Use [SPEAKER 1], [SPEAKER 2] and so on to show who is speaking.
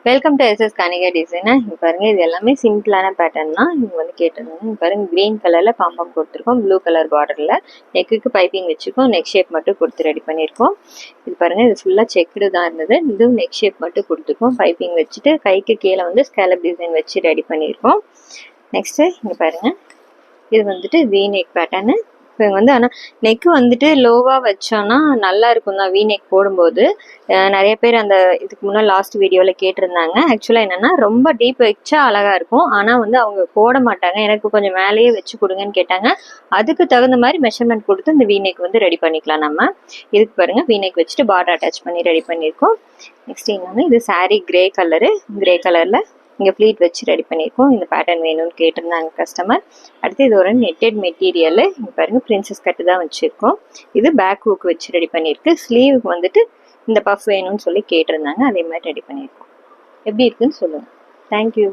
[SPEAKER 1] Welcome to SS Kanika டிசைனா. இங்கே பாருங்கள், இது எல்லாமே சிம்பிளான பேட்டர்ன் தான். இங்கே வந்து கேட்டிருந்தாங்க. இங்கே பாருங்கள், க்ரீன் கலரில் பாம்பம் கொடுத்துருக்கோம், ப்ளூ கலர் பார்டரில் நெக்குக்கு பைப்பிங் வச்சுருக்கோம், நெக் ஷேப் மட்டும் கொடுத்து ரெடி பண்ணியிருக்கோம். இது பாருங்கள், இது ஃபுல்லாக செக்குடு தான் இருந்தது. இதுவும் நெக் ஷேப் மட்டும் கொடுத்துருக்கோம், பைப்பிங் வச்சுட்டு கைக்கு கீழே வந்து ஸ்கேலப் டிசைன் வச்சு ரெடி பண்ணியிருக்கோம். நெக்ஸ்ட்டு இங்கே பாருங்கள், இது வந்துட்டு வி நெக் பேட்டர்னு. இப்போ வந்து ஆனால் நெக்கு வந்துட்டு லோவாக வச்சோன்னா நல்லா இருக்கும் தான் வி நெக் போடும்போது. நிறைய பேர் அந்த இதுக்கு முன்னாடி லாஸ்ட் வீடியோவில் கேட்டிருந்தாங்க. ஆக்சுவலாக என்னென்னா ரொம்ப டீப் வச்சா அழகாக இருக்கும், ஆனால் வந்து அவங்க போட மாட்டாங்க. எனக்கு கொஞ்சம் மேலேயே வச்சு கொடுங்கன்னு கேட்டாங்க. அதுக்கு தகுந்த மாதிரி மெஷர்மெண்ட் கொடுத்து இந்த வி நெக் வந்து ரெடி பண்ணிக்கலாம் நம்ம. இதுக்கு பாருங்கள், வி நெக் வச்சுட்டு பார்டர் அட்டாச் பண்ணி ரெடி பண்ணியிருக்கோம். நெக்ஸ்ட் இன்னொன்று, இது சாரீ கிரே கலரில் இங்கே ப்ளீட் வச்சு ரெடி பண்ணியிருக்கோம். இந்த பேட்டர்ன் வேணும்னு கேட்டிருந்தாங்க கஸ்டமர். அடுத்து இது ஒரு நெட்டட் மெட்டீரியல். இங்கே பாருங்கள், பிரின்சஸ் கட்டு தான் வச்சுருக்கோம். இது பேக் ஹூக் வச்சு ரெடி பண்ணியிருக்கு. ஸ்லீவுக்கு வந்துட்டு இந்த பஃப் வேணும்னு சொல்லி கேட்டிருந்தாங்க. அதே மாதிரி ரெடி பண்ணியிருக்கோம். எப்படி இருக்குன்னு சொல்லுங்கள். தேங்க்யூ.